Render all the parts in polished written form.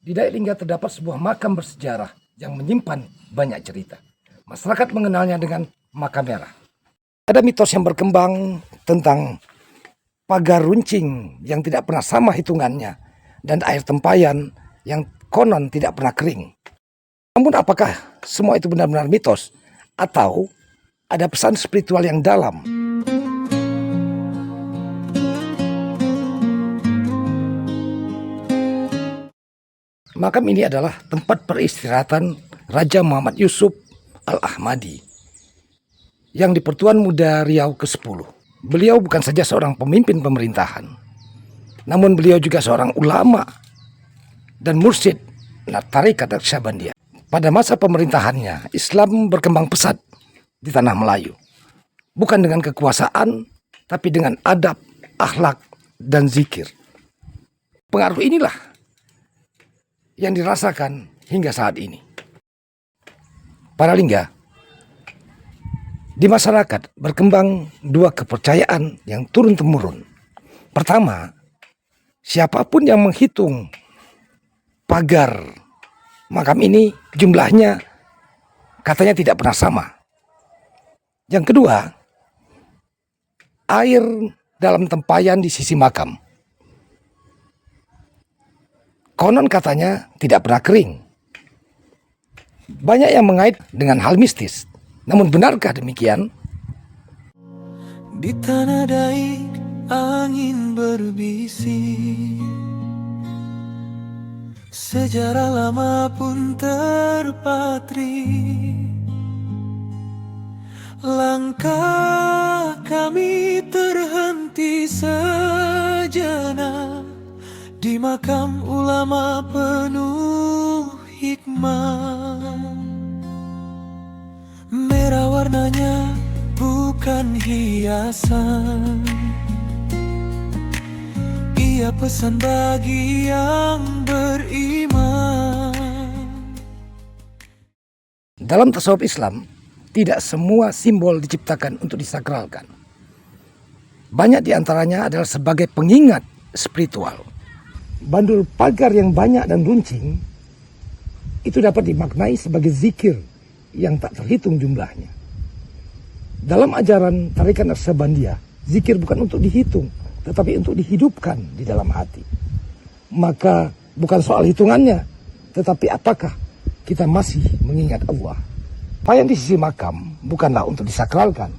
Di Dayak Lingga terdapat sebuah makam bersejarah yang menyimpan banyak cerita. Masyarakat mengenalnya dengan makam merah. Ada mitos yang berkembang tentang pagar runcing yang tidak pernah sama hitungannya dan air tempayan yang konon tidak pernah kering. Namun apakah semua itu benar-benar mitos atau ada pesan spiritual yang dalam? Makam ini adalah tempat peristirahatan Raja Muhammad Yusuf Al-Ahmadi yang di Pertuan Muda Riau ke-10. Beliau bukan saja seorang pemimpin pemerintahan, namun beliau juga seorang ulama dan mursyid Tarekat Naqsyabandiyah. Pada masa pemerintahannya, Islam berkembang pesat di tanah Melayu. Bukan dengan kekuasaan, tapi dengan adab, akhlak, dan zikir. Pengaruh inilah yang dirasakan hingga saat ini. Para Lingga, di masyarakat berkembang dua kepercayaan yang turun-temurun. Pertama, siapapun yang menghitung pagar makam ini jumlahnya katanya tidak pernah sama. Yang kedua, air dalam tempayan di sisi makam konon katanya tidak pernah kering. Banyak yang mengait dengan hal mistis. Namun benarkah demikian? Di tanah Daik angin berbisik, sejarah lama pun terpatri. Langkah kami terhenti sejenak di makam ulama penuh hikmah. Merah warnanya bukan hiasan, ia pesan bagi yang beriman. Dalam tasawuf Islam, tidak semua simbol diciptakan untuk disakralkan. Banyak diantaranya adalah sebagai pengingat spiritual. Bandul pagar yang banyak dan runcing itu dapat dimaknai sebagai zikir yang tak terhitung jumlahnya. Dalam ajaran Tarekat Naqsyabandiyah, zikir bukan untuk dihitung, tetapi untuk dihidupkan di dalam hati. Maka bukan soal hitungannya, tetapi apakah kita masih mengingat Allah. Payan di sisi makam bukanlah untuk disakralkan.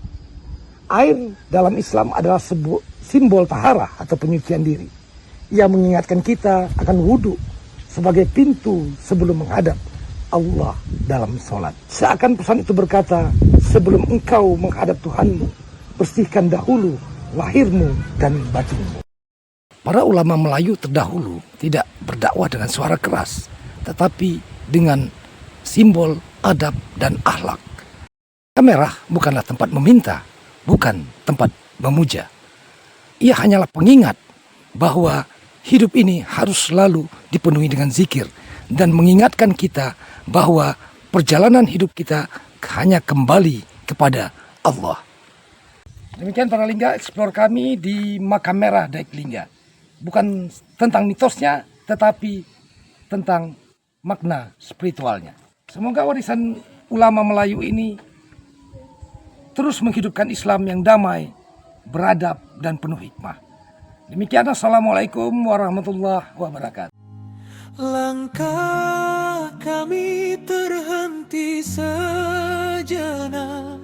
Air dalam Islam adalah sebuah simbol taharah atau penyucian diri. Ia mengingatkan kita akan wudhu sebagai pintu sebelum menghadap Allah dalam sholat. Seakan pesan itu berkata, sebelum engkau menghadap Tuhanmu, bersihkan dahulu lahirmu dan batinmu. Para ulama Melayu terdahulu tidak berdakwah dengan suara keras, tetapi dengan simbol adab dan akhlak. Merah bukanlah tempat meminta, bukan tempat memuja. Ia hanyalah pengingat bahwa hidup ini harus selalu dipenuhi dengan zikir dan mengingatkan kita bahwa perjalanan hidup kita hanya kembali kepada Allah. Demikian para Lingga, explore kami di Makam Merah Dayak Lingga. Bukan tentang mitosnya, tetapi tentang makna spiritualnya. Semoga warisan ulama Melayu ini terus menghidupkan Islam yang damai, beradab, dan penuh hikmah. Demikian, assalamualaikum warahmatullahi wabarakatuh. Langkah kami terhenti sejenak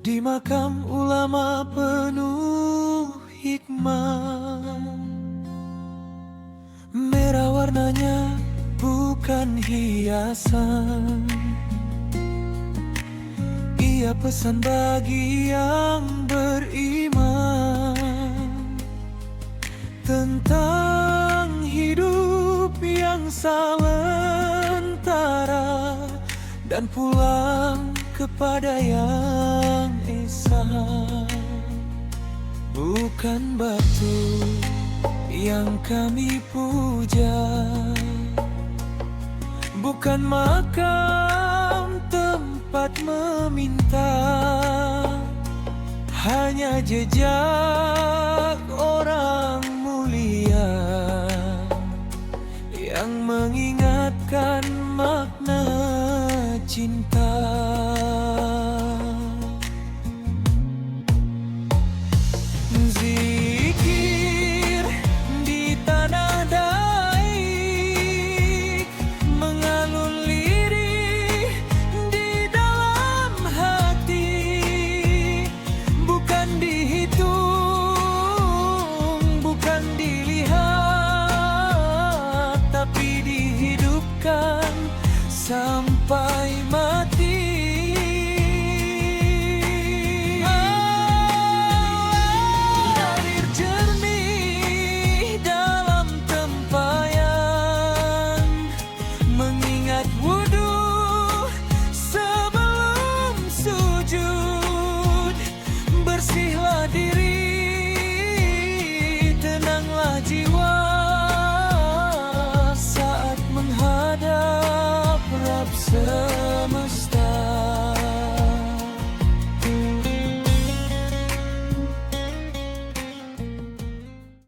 di makam ulama penuh hikmah. Merah warnanya bukan hiasan, ia pesan bagi yang beriman tentang hidup yang sementara dan pulang kepada yang esa. Bukan batu yang kami puja, bukan makam tempat meminta, hanya jejak orang mulia yang mengingatkan makna cinta.